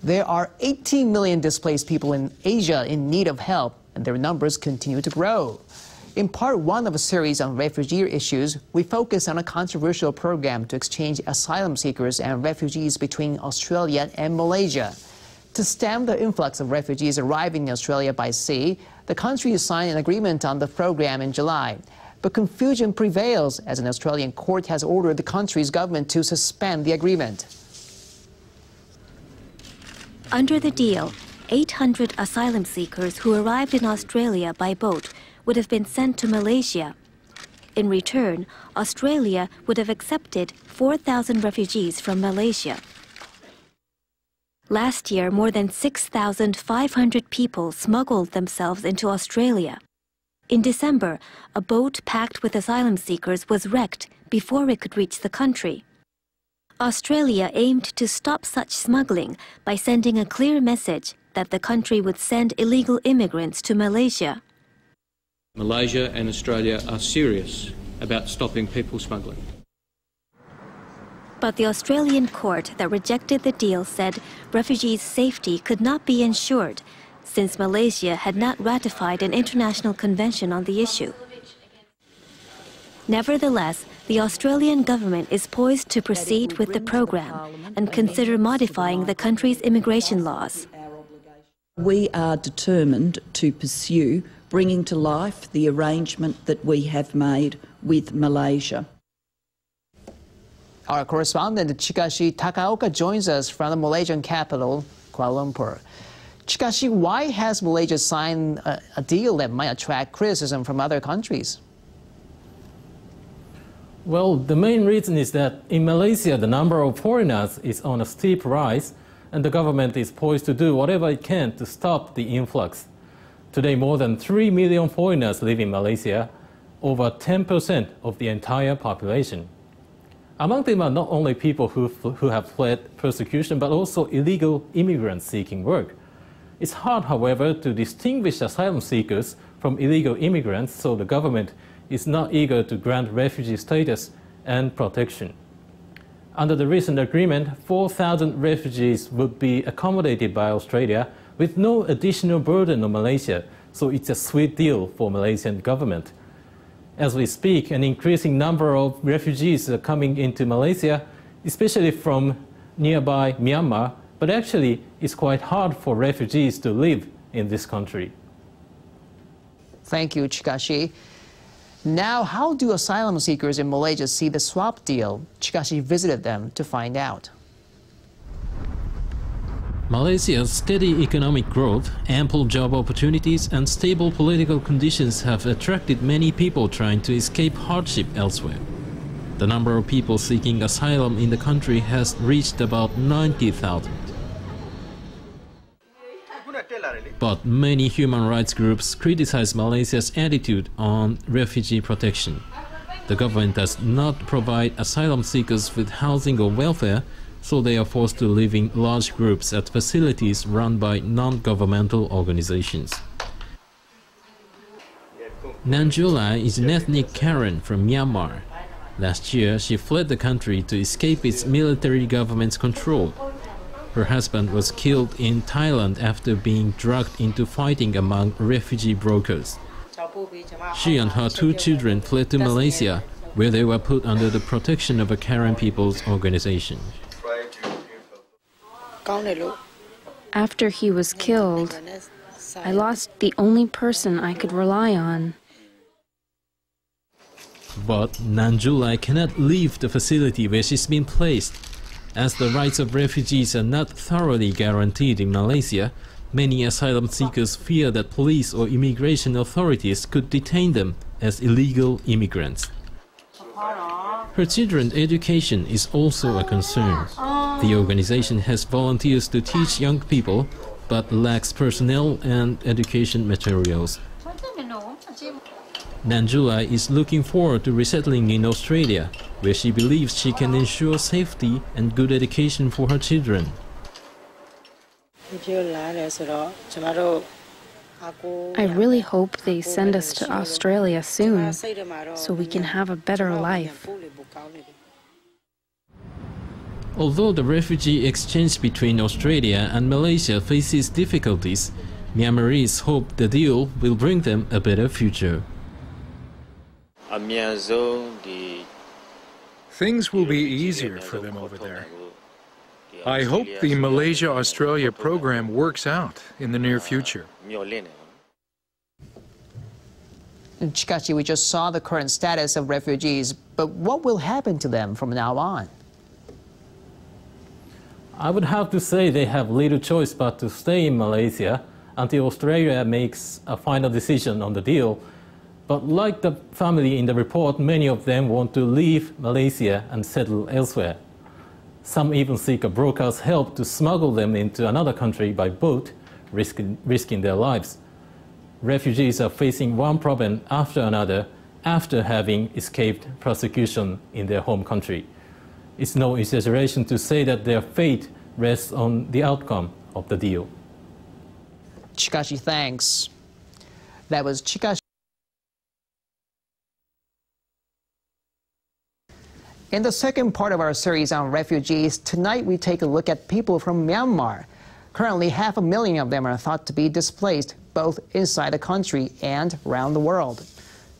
There are 18 million displaced people in Asia in need of help, and their numbers continue to grow. In part one of a series on refugee issues, we focus on a controversial program to exchange asylum seekers and refugees between Australia and Malaysia. To stem the influx of refugees arriving in Australia by sea, the country signed an agreement on the program in July. But confusion prevails as an Australian court has ordered the country's government to suspend the agreement. Under the deal, 800 asylum seekers who arrived in Australia by boat would have been sent to Malaysia. In return, Australia would have accepted 4,000 refugees from Malaysia. Last year, more than 6,500 people smuggled themselves into Australia. In December, a boat packed with asylum seekers was wrecked before it could reach the country. Australia aimed to stop such smuggling by sending a clear message that the country would send illegal immigrants to Malaysia. Malaysia and Australia are serious about stopping people smuggling. But the Australian court that rejected the deal said refugees' safety could not be ensured since Malaysia had not ratified an international convention on the issue. Nevertheless, the Australian government is poised to proceed with the program and consider modifying the country's immigration laws. We are determined to pursue bringing to life the arrangement that we have made with Malaysia. Our correspondent Chikashi Takaoka joins us from the Malaysian capital, Kuala Lumpur. Chikashi, why has Malaysia signed a deal that might attract criticism from other countries? Well, the main reason is that in Malaysia, the number of foreigners is on a steep rise, and the government is poised to do whatever it can to stop the influx. Today, more than 3 million foreigners live in Malaysia, over 10% of the entire population. Among them are not only people who have fled persecution, but also illegal immigrants seeking work. It's hard, however, to distinguish asylum seekers from illegal immigrants, so the government is not eager to grant refugee status and protection. Under the recent agreement, 4,000 refugees would be accommodated by Australia with no additional burden on Malaysia, so it's a sweet deal for Malaysian government. As we speak, an increasing number of refugees are coming into Malaysia, especially from nearby Myanmar, but actually it's quite hard for refugees to live in this country. Thank you, Chikashi. Now, how do asylum seekers in Malaysia see the swap deal? Chikashi visited them to find out. Malaysia's steady economic growth, ample job opportunities, and stable political conditions have attracted many people trying to escape hardship elsewhere. The number of people seeking asylum in the country has reached about 90,000. But many human rights groups criticize Malaysia's attitude on refugee protection. The government does not provide asylum seekers with housing or welfare, so they are forced to live in large groups at facilities run by non-governmental organizations. Nanjulai is an ethnic Karen from Myanmar. Last year, she fled the country to escape its military government's control. Her husband was killed in Thailand after being dragged into fighting among refugee brokers. She and her 2 children fled to Malaysia, where they were put under the protection of a Karen People's Organization. After he was killed, I lost the only person I could rely on. But Nanjulai cannot leave the facility where she's been placed. As the rights of refugees are not thoroughly guaranteed in Malaysia, many asylum seekers fear that police or immigration authorities could detain them as illegal immigrants. Her children's education is also a concern. The organization has volunteers to teach young people, but lacks personnel and education materials. Nanjulai is looking forward to resettling in Australia, where she believes she can ensure safety and good education for her children. I really hope they send us to Australia soon, so we can have a better life. Although the refugee exchange between Australia and Malaysia faces difficulties, Myanmarese hope the deal will bring them a better future. Things will be easier for them over there. I hope the Malaysia-Australia program works out in the near future. In Chikashi, we just saw the current status of refugees, but what will happen to them from now on? I would have to say they have little choice but to stay in Malaysia until Australia makes a final decision on the deal. But like the family in the report, many of them want to leave Malaysia and settle elsewhere. Some even seek a broker's help to smuggle them into another country by boat, risking their lives. Refugees are facing one problem after another after having escaped persecution in their home country. It's no exaggeration to say that their fate rests on the outcome of the deal. Chikashi, thanks. That was Chikashi. In the second part of our series on refugees, tonight we take a look at people from Myanmar. Currently, 500,000 of them are thought to be displaced, both inside the country and around the world.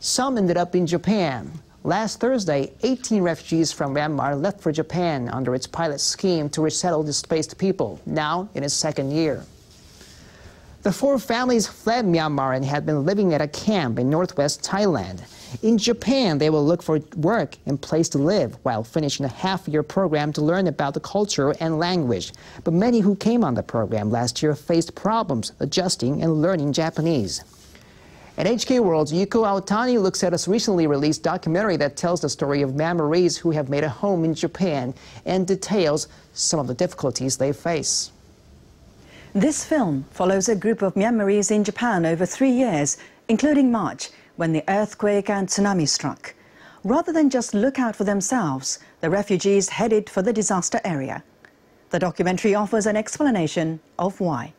Some ended up in Japan. Last Thursday, 18 refugees from Myanmar left for Japan under its pilot scheme to resettle displaced people, now in its second year. The 4 families fled Myanmar and had been living at a camp in northwest Thailand. In Japan, they will look for work and place to live while finishing a half-year program to learn about the culture and language. But many who came on the program last year faced problems adjusting and learning Japanese. At HK World's Yuko Aotani looks at a recently released documentary that tells the story of Myanmarese who have made a home in Japan and details some of the difficulties they face. This film follows a group of Myanmarese in Japan over 3 years, including March, when the earthquake and tsunami struck. Rather than just look out for themselves, the refugees headed for the disaster area. The documentary offers an explanation of why.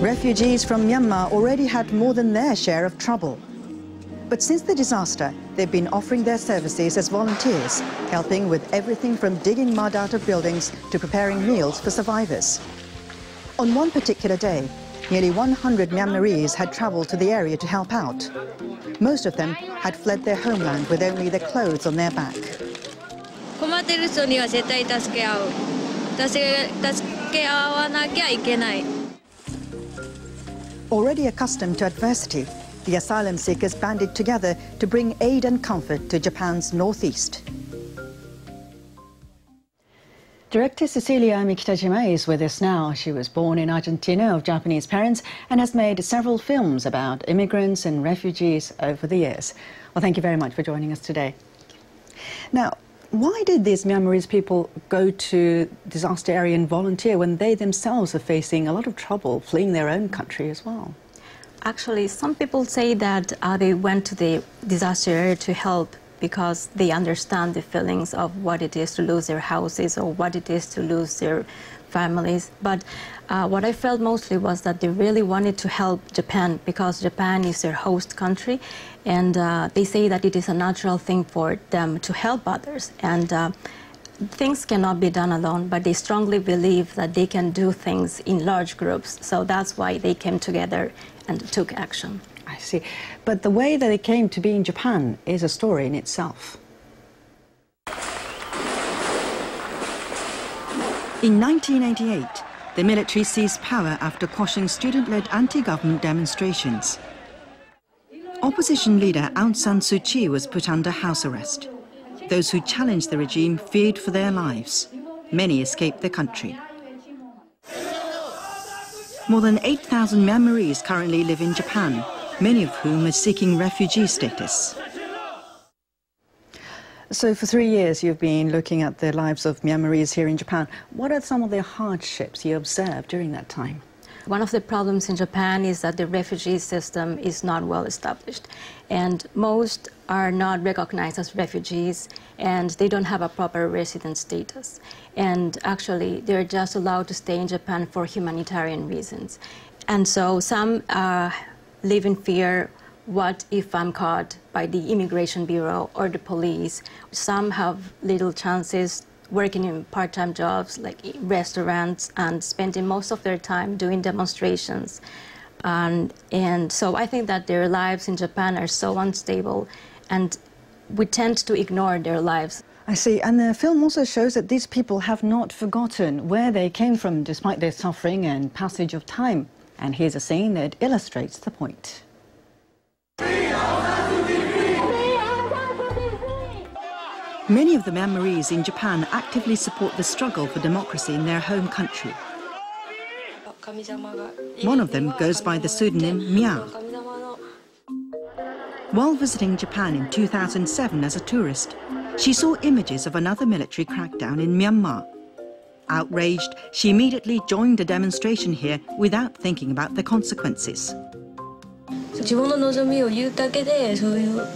Refugees from Myanmar already had more than their share of trouble. But since the disaster, they've been offering their services as volunteers, helping with everything from digging mud out of buildings to preparing meals for survivors. On one particular day, nearly 100 Myanmarese had travelled to the area to help out. Most of them had fled their homeland with only their clothes on their back. Already accustomed to adversity, the asylum seekers banded together to bring aid and comfort to Japan's northeast. Director Cecilia Mikitajima is with us now. She was born in Argentina of Japanese parents and has made several films about immigrants and refugees over the years. Well, thank you very much for joining us today. Now, why did these Myanmarese people go to disaster area and volunteer when they themselves are facing a lot of trouble fleeing their own country as well? Actually, some people say that they went to the disaster area to help because they understand the feelings of what it is to lose their houses or what it is to lose their families. But what I felt mostly was that they really wanted to help Japan because Japan is their host country, and they say that it is a natural thing for them to help others. And things cannot be done alone, but they strongly believe that they can do things in large groups. So that's why they came together and took action. I see. But the way that they came to be in Japan is a story in itself. In 1988, the military seized power after quashing student-led anti-government demonstrations. Opposition leader Aung San Suu Kyi was put under house arrest. Those who challenged the regime feared for their lives. Many escaped the country. More than 8,000 Myanmarese currently live in Japan, many of whom are seeking refugee status. So for 3 years you've been looking at the lives of Myanmarese here in Japan. What are some of the hardships you observed during that time? One of the problems in Japan is that the refugee system is not well established, and most are not recognized as refugees, and they don't have a proper resident status. And actually, they're just allowed to stay in Japan for humanitarian reasons. And so some live in fear what if I'm caught by the Immigration Bureau or the police? Some have little chances working in part-time jobs like restaurants and spending most of their time doing demonstrations. And so I think that their lives in Japan are so unstable, and we tend to ignore their lives. I see, and the film also shows that these people have not forgotten where they came from despite their suffering and passage of time. And here's a scene that illustrates the point. Many of the Myanmarese in Japan actively support the struggle for democracy in their home country. One of them goes by the pseudonym Mia. While visiting Japan in 2007 as a tourist, she saw images of another military crackdown in Myanmar. Outraged, she immediately joined a demonstration here without thinking about the consequences. 自分の望みを言うだけでそういう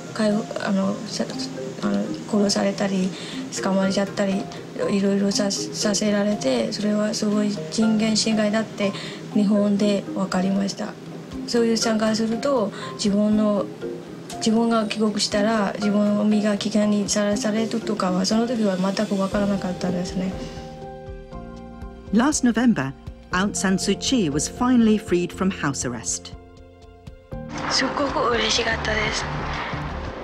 殺されたり捕まれちゃったりいろいろさせられて、それはすごい人権侵害だって日本で分かりました。そういう参加すると自分が帰国したら自分の身が危険にさらされるとかはその時は全く分からなかったですね。Last November, Aung San Suu Kyi was finally freed from house arrest. すっごく嬉しかったです。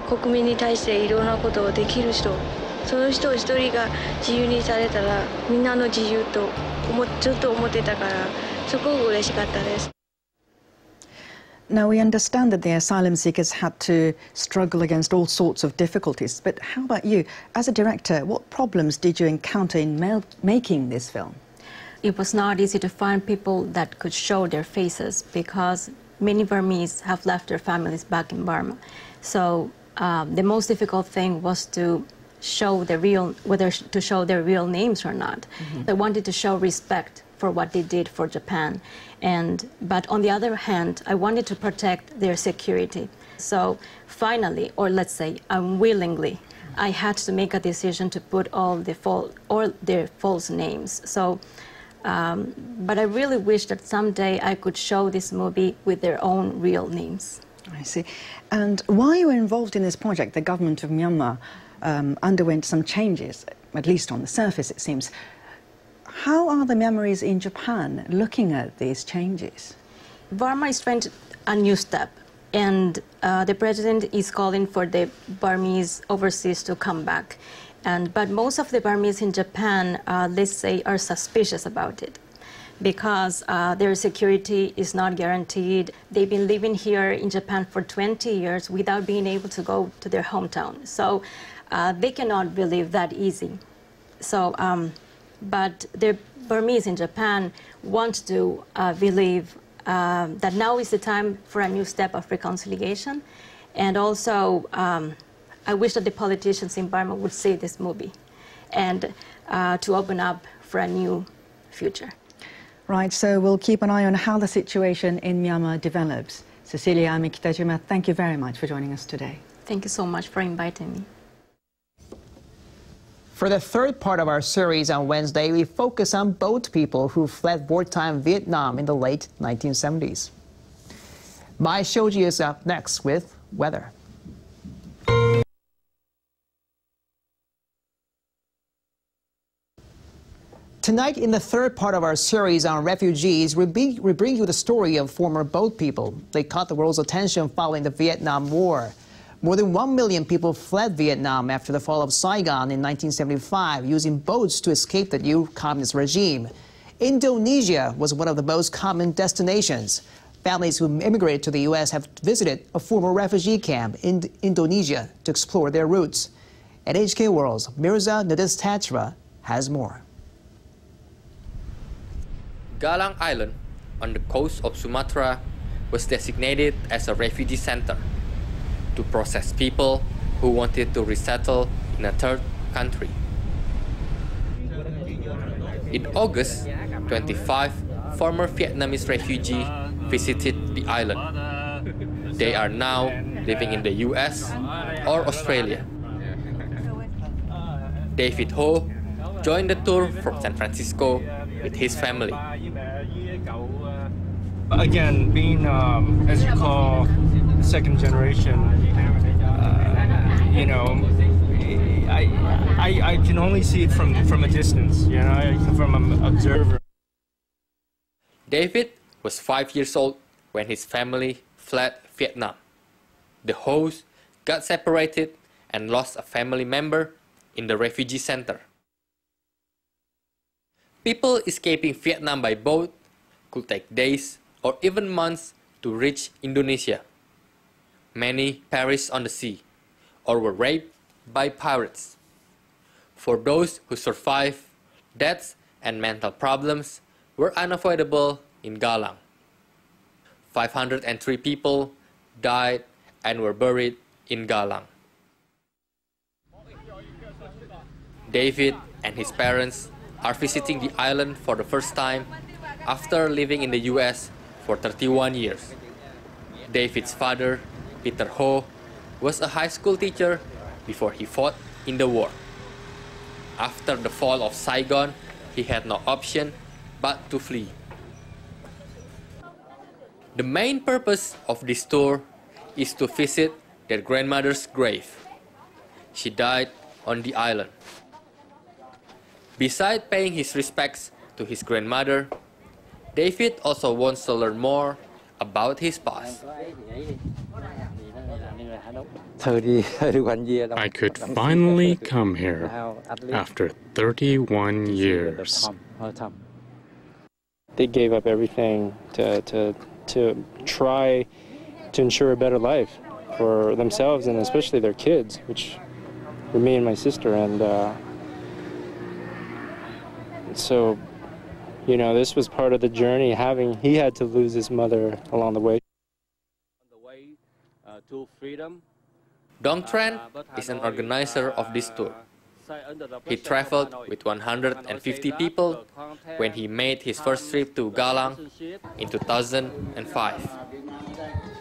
国民に対していろんなことをできる人、その人一人が自由にされたらみんなの自由とずっと思ってたからすごく嬉しかったです。Now, we understand that the asylum seekers had to struggle against all sorts of difficulties, but how about you? As a director, what problems did you encounter in making this film? It was not easy to find people that could show their faces because many Burmese have left their families back in Burma. So the most difficult thing was to show whether to show their real names or not. They wanted to show respect for what they did for Japan. But on the other hand, I wanted to protect their security. So finally, or let's say unwillingly, I had to make a decision to put all their false names. So, but I really wish that someday I could show this movie with their own real names. I see. And while you were involved in this project, the government of Myanmar underwent some changes, at least on the surface, it seems. How are the Myanmarese in Japan looking at these changes? Burma is trying a new step, and the president is calling for the Burmese overseas to come back. But most of the Burmese in Japan, let's say, are suspicious about it because their security is not guaranteed. They've been living here in Japan for 20 years without being able to go to their hometown. So they cannot believe that easy. So, but the Burmese in Japan want to believe that now is the time for a new step of reconciliation. And also, I wish that the politicians in Burma would see this movie and to open up for a new future. Right, so we'll keep an eye on how the situation in Myanmar develops. Cecilia Amikitajima, thank you very much for joining us today. Thank you so much for inviting me. For the third part of our series on Wednesday, we focus on boat people who fled wartime Vietnam in the late 1970s. Mai Shouji is up next with weather. Tonight, in the third part of our series on refugees, we bring you the story of former boat people. They caught the world's attention following the Vietnam War. More than 1 million people fled Vietnam after the fall of Saigon in 1975, using boats to escape the new communist regime. Indonesia was one of the most common destinations. Families who immigrated to the U.S. have visited a former refugee camp in Indonesia to explore their roots. At HK World's Mirza Nadeztatra has more. Galang Island on the coast of Sumatra was designated as a refugee center to process people who wanted to resettle in a third country. In August, 25 former Vietnamese refugees visited the island. They are now living in the US or Australia. David Ho joined the tour from San Francisco with his Again, being, as you call, second generation, you know, I can only see it from a distance, you know, from an observer. David was 5 years old when his family fled Vietnam. The host got separated and lost a family member in the refugee center. People escaping Vietnam by boat could take days or even months to reach Indonesia. Many perished on the sea or were raped by pirates. For those who survived, deaths and mental problems were unavoidable in Galang. 503 people died and were buried in Galang. David and his parents are visiting the island for the first time after living in the US for 31 years. David's father, Peter Ho, was a high school teacher before he fought in the war. After the fall of Saigon, he had no option but to flee. The main purpose of this tour is to visit their grandmother's grave. She died on the island. Besides paying his respects to his grandmother, David also wants to learn more about his past. I could finally come here after 31 years. They gave up everything to try to ensure a better life for themselves and especially their kids, which were me and my sister. And so, you know, this was part of the journey. He had to lose his mother along the way. On the way to freedom. Dong Tran is an organizer of this tour. He traveled with 150 people when he made his first trip to Galang in 2005.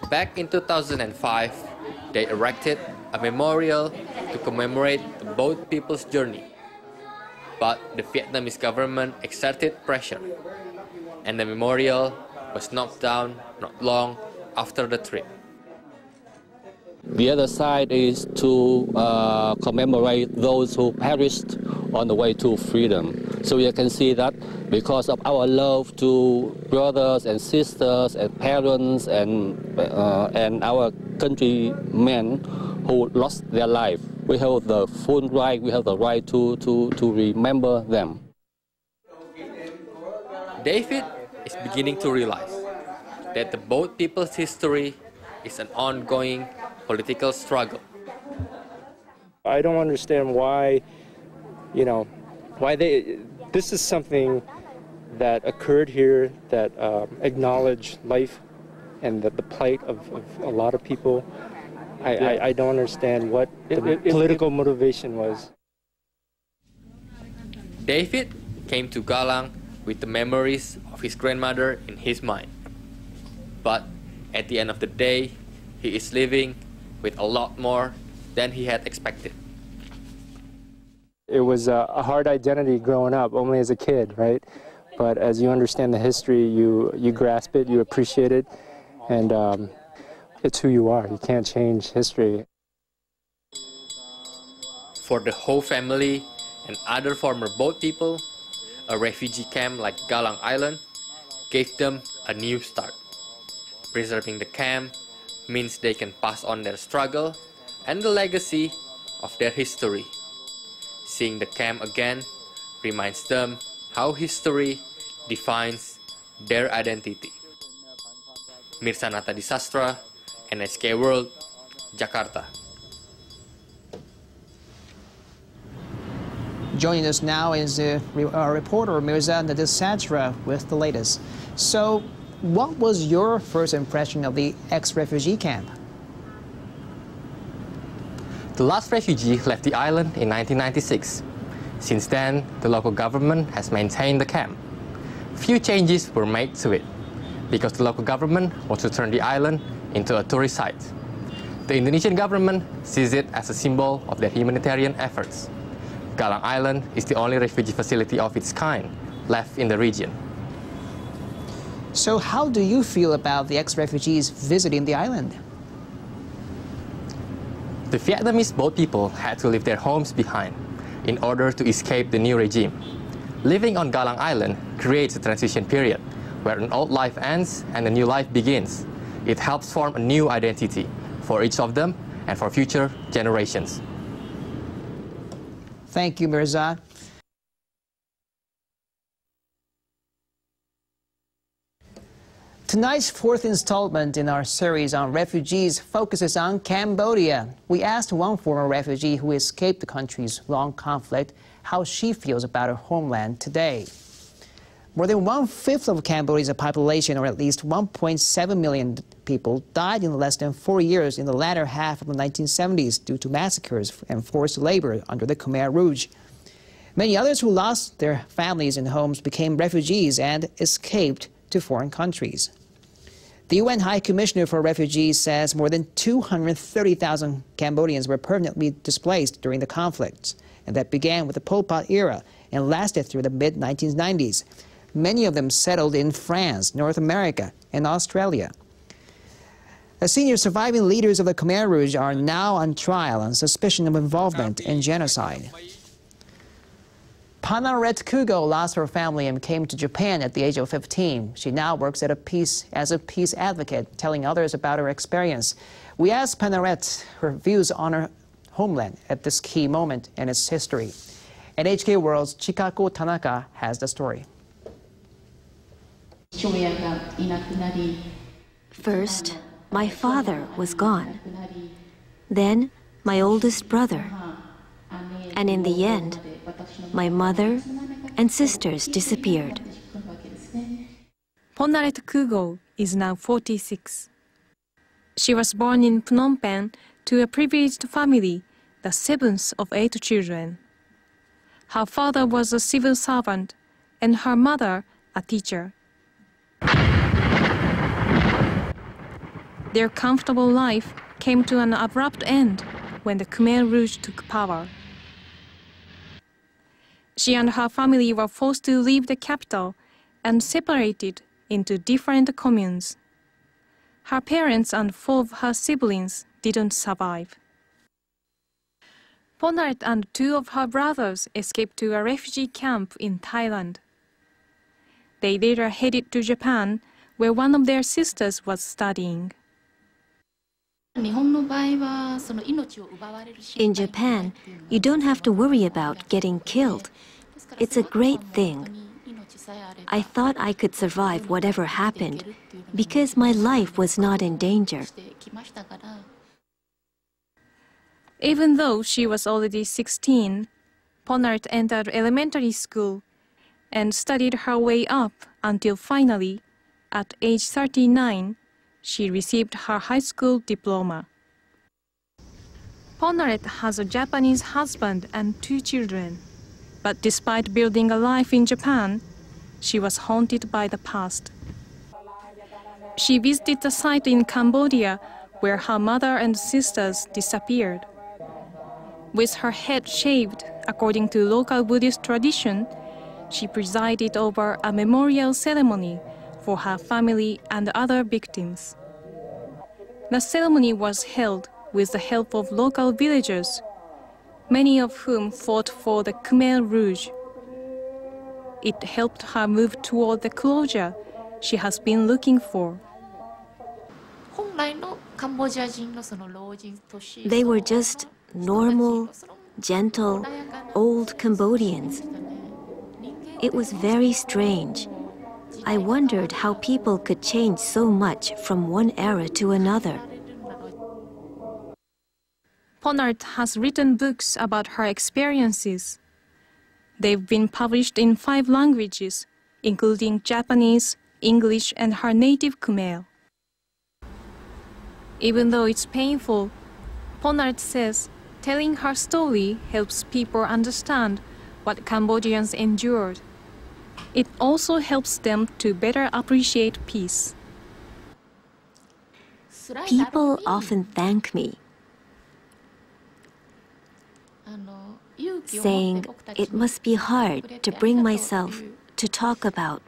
Back in 2005, they erected a memorial to commemorate the boat people's journey. But the Vietnamese government exerted pressure, and the memorial was knocked down not long after the trip. The other side is to commemorate those who perished on the way to freedom. So you can see that because of our love to brothers and sisters and parents and our countrymen who lost their life, we have the full right, we have the right to remember them. David is beginning to realize that the boat people's history is an ongoing political struggle. I don't understand why, you know, this is something that occurred here that acknowledged life and the plight of a lot of people. I don't understand what the political motivation was. David came to Galang with the memories of his grandmother in his mind. But at the end of the day, he is living with a lot more than he had expected. It was a hard identity growing up, only as a kid, right? But as you understand the history, you grasp it, you appreciate it, and it's who you are. You can't change history. For the Ho family and other former boat people, a refugee camp like Galang Island gave them a new start. Preserving the camp means they can pass on their struggle and the legacy of their history. Seeing the camp again reminds them how history defines their identity. Mirsanata Disastra, NHK World, Jakarta. Joining us now is our reporter Mirsanata Disastra with the latest. So, what was your first impression of the ex-refugee camp? The last refugee left the island in 1996. Since then, the local government has maintained the camp. Few changes were made to it, because the local government wants to turn the island into a tourist site. The Indonesian government sees it as a symbol of their humanitarian efforts. Galang Island is the only refugee facility of its kind left in the region. So how do you feel about the ex-refugees visiting the island? The Vietnamese boat people had to leave their homes behind in order to escape the new regime. Living on Galang Island creates a transition period where an old life ends and a new life begins. It helps form a new identity for each of them and for future generations. Thank you, Mirza. Tonight's fourth installment in our series on refugees focuses on Cambodia. We asked one former refugee who escaped the country's long conflict how she feels about her homeland today. More than 1/5 of Cambodia's population, or at least 1.7 million people, died in less than 4 years in the latter half of the 1970s due to massacres and forced labor under the Khmer Rouge. Many others who lost their families and homes became refugees and escaped to foreign countries. The UN High Commissioner for Refugees says more than 230,000 Cambodians were permanently displaced during the conflicts, and that began with the Pol Pot era and lasted through the mid-1990s. Many of them settled in France, North America, and Australia. The senior surviving leaders of the Khmer Rouge are now on trial on suspicion of involvement in genocide. Panaret Kugo lost her family and came to Japan at the age of 15. She now works as a peace advocate, telling others about her experience. We asked Panaret her views on her homeland at this key moment in its history. NHK World's Chikako Tanaka has the story. First, my father was gone. Then, my oldest brother. And in the end, my mother and sisters disappeared. Panaret Kugo is now 46. She was born in Phnom Penh to a privileged family, the seventh of 8 children. Her father was a civil servant and her mother a teacher. Their comfortable life came to an abrupt end when the Khmer Rouge took power. She and her family were forced to leave the capital and separated into different communes. Her parents and 4 of her siblings didn't survive. Panaret and 2 of her brothers escaped to a refugee camp in Thailand. They later headed to Japan, where one of their sisters was studying. In Japan, you don't have to worry about getting killed. It's a great thing. I thought I could survive whatever happened because my life was not in danger. Even though she was already 16, Panaret entered elementary school and studied her way up until finally, at age 39, she received her high school diploma. Panaret has a Japanese husband and 2 children, but despite building a life in Japan, she was haunted by the past. She visited a site in Cambodia where her mother and sisters disappeared. With her head shaved, according to local Buddhist tradition, she presided over a memorial ceremony for her family and other victims. The ceremony was held with the help of local villagers, many of whom fought for the Khmer Rouge. It helped her move toward the closure she has been looking for. They were just normal, gentle, old Cambodians. It was very strange. I wondered how people could change so much from one era to another. Panaret has written books about her experiences. They've been published in 5 languages, including Japanese, English, and her native Khmer. Even though it's painful, Panaret says telling her story helps people understand what Cambodians endured. It also helps them to better appreciate peace. People often thank me, saying it must be hard to bring myself to talk about.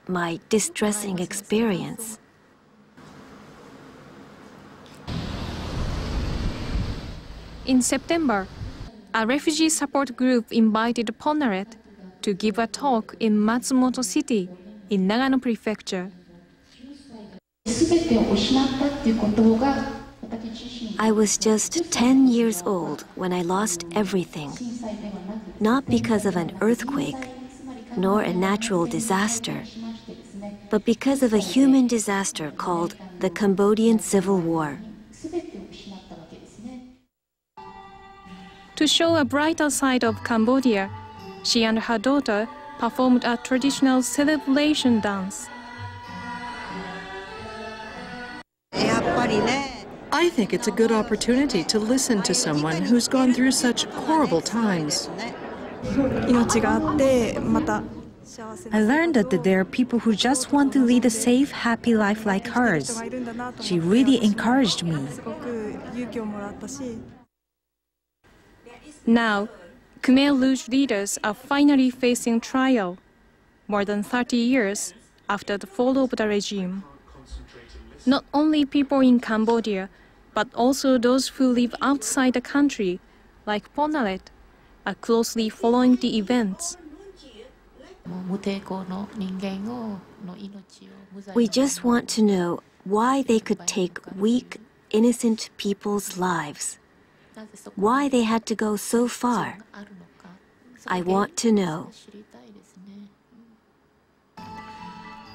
my distressing experience. In September, a refugee support group invited Ponaret to give a talk in Matsumoto City in Nagano Prefecture. I was just 10 years old when I lost everything, not because of an earthquake, nor a natural disaster, but because of a human disaster called the Cambodian Civil War. To show a brighter side of Cambodia, she and her daughter performed a traditional celebration dance. I think it's a good opportunity to listen to someone who's gone through such horrible times. I learned that there are people who just want to lead a safe, happy life like hers. She really encouraged me. Now, Khmer Rouge leaders are finally facing trial, more than 30 years after the fall of the regime. Not only people in Cambodia, but also those who live outside the country, like Ponaret, are closely following the events. We just want to know why they could take weak, innocent people's lives. Why they had to go so far. I want to know.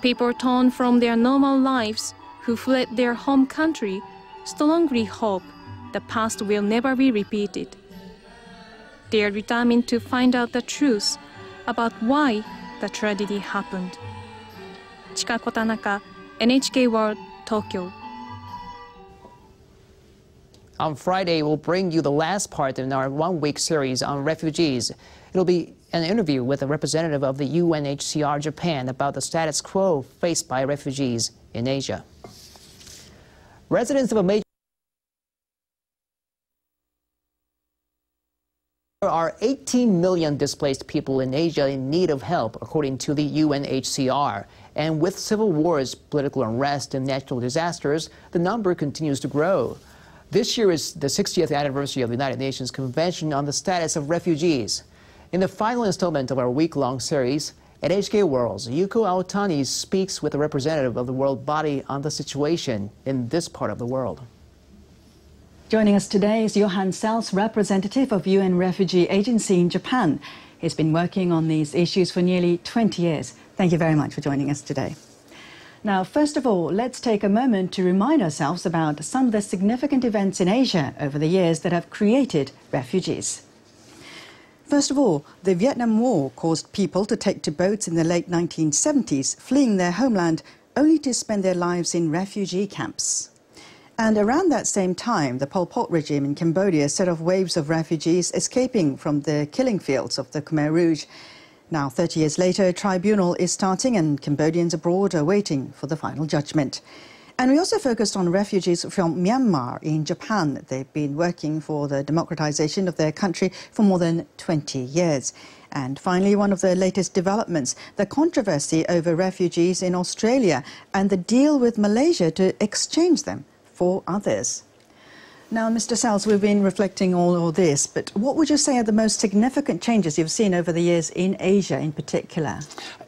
People torn from their normal lives who fled their home country strongly hope the past will never be repeated. They are determined to find out the truth about why the tragedy happened. Chikako Tanaka, NHK World, Tokyo. On Friday, we'll bring you the last part in our one-week series on refugees. It'll be an interview with a representative of the UNHCR Japan about the status quo faced by refugees in Asia. Residents of a major There are 18 million displaced people in Asia in need of help, according to the UNHCR. And with civil wars, political unrest, and natural disasters, the number continues to grow. This year is the 60th anniversary of the United Nations Convention on the Status of Refugees. In the final installment of our week-long series, NHK World's Yuko Aotani speaks with a representative of the world body on the situation in this part of the world. Joining us today is Johan Sels, representative of UN Refugee Agency in Japan. He's been working on these issues for nearly 20 years. Thank you very much for joining us today. Now, first of all, let's take a moment to remind ourselves about some of the significant events in Asia over the years that have created refugees. First of all, the Vietnam War caused people to take to boats in the late 1970s, fleeing their homeland only to spend their lives in refugee camps. And around that same time, the Pol Pot regime in Cambodia set off waves of refugees escaping from the killing fields of the Khmer Rouge. Now, 30 years later, a tribunal is starting and Cambodians abroad are waiting for the final judgment. And we also focused on refugees from Myanmar in Japan. They've been working for the democratization of their country for more than 20 years. And finally, one of the latest developments, the controversy over refugees in Australia and the deal with Malaysia to exchange them for others. Now, Mr. Sels, we've been reflecting on all this, but what would you say are the most significant changes you've seen over the years in Asia in particular?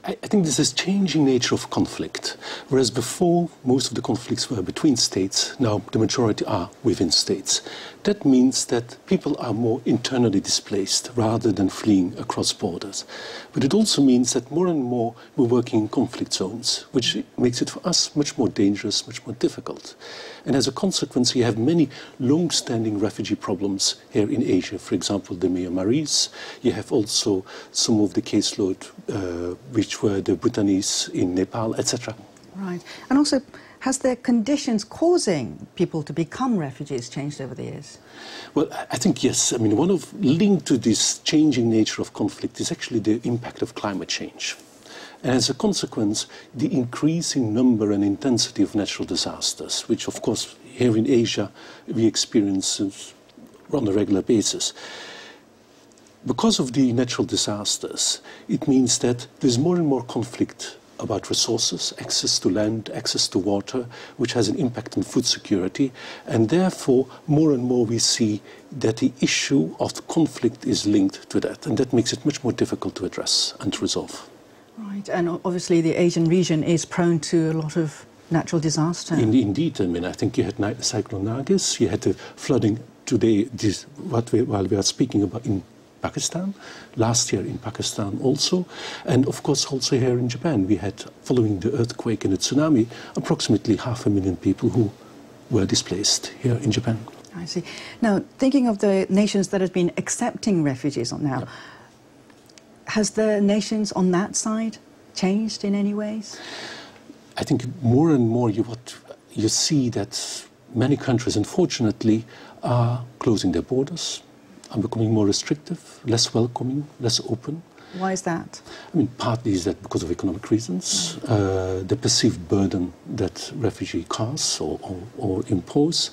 I think this is changing nature of conflict. Whereas before, most of the conflicts were between states, now the majority are within states. That means that people are more internally displaced rather than fleeing across borders. But it also means that more and more we're working in conflict zones, which makes it for us much more dangerous, much more difficult. And as a consequence, you have many long-standing refugee problems here in Asia. For example, the Myanmaris. You have also some of the caseload which were the Bhutanese in Nepal, etc. Right. And also, has the conditions causing people to become refugees changed over the years? Well, I think yes. I mean, one of linked to this changing nature of conflict is actually the impact of climate change. And as a consequence, the increasing number and intensity of natural disasters, which of course here in Asia we experience on a regular basis. Because of the natural disasters, it means that there's more and more conflict about resources, access to land, access to water, which has an impact on food security. And therefore, more and more we see that the issue of conflict is linked to that. And that makes it much more difficult to address and to resolve. Right, and obviously the Asian region is prone to a lot of natural disaster. Indeed, I mean, I think you had Cyclone Nargis, you had the flooding today, while we are speaking about in Pakistan, last year in Pakistan also, and of course also here in Japan. We had, following the earthquake and the tsunami, approximately 500,000 people who were displaced here in Japan. I see. Now, thinking of the nations that have been accepting refugees now, has the nations on that side changed in any ways? I think more and more you see that many countries, unfortunately, are closing their borders, are becoming more restrictive, less welcoming, less open. Why is that? I mean, partly is that because of economic reasons, the perceived burden that refugee cause or impose.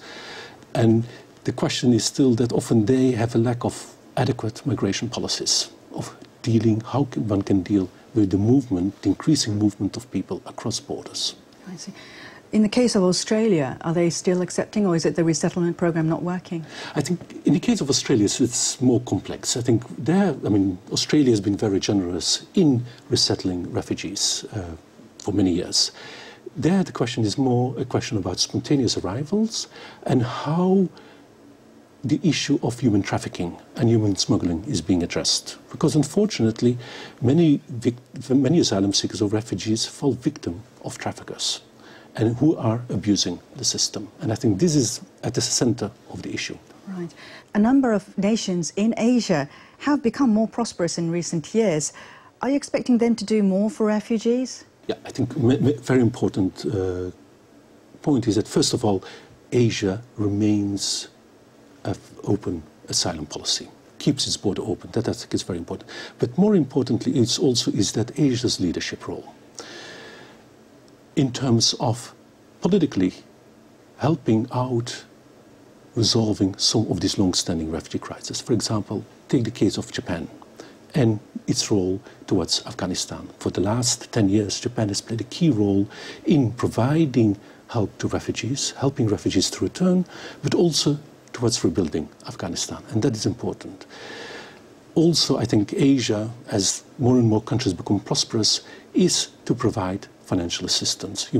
And the question is still that often they have a lack of adequate migration policies, of dealing, how one can deal with the movement, the increasing movement of people across borders. I see. In the case of Australia, are they still accepting, or is it the resettlement program not working? I think in the case of Australia, it's more complex. I think Australia has been very generous in resettling refugees for many years. There, the question is more a question about spontaneous arrivals and how the issue of human trafficking and human smuggling is being addressed. Because unfortunately, many asylum seekers or refugees fall victim of traffickers and who are abusing the system. And I think this is at the center of the issue. Right. A number of nations in Asia have become more prosperous in recent years. Are you expecting them to do more for refugees? Yeah, I think a very important point is that, first of all, Asia remains an open asylum policy, keeps its border open. That I think is very important. But more importantly, it's also is that Asia's leadership role in terms of politically helping out resolving some of these long-standing refugee crises. For example, take the case of Japan and its role towards Afghanistan. For the last 10 years, Japan has played a key role in providing help to refugees, helping refugees to return, but also towards rebuilding Afghanistan, and that is important. Also, I think Asia, as more and more countries become prosperous, is to provide financial assistance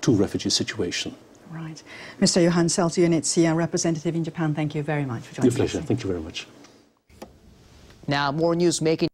to refugee situation. Right. Mr. Johan Seltz-Juunitsi, representative in Japan, thank you very much for joining us. Your pleasure. Thank you very much. Now, more news making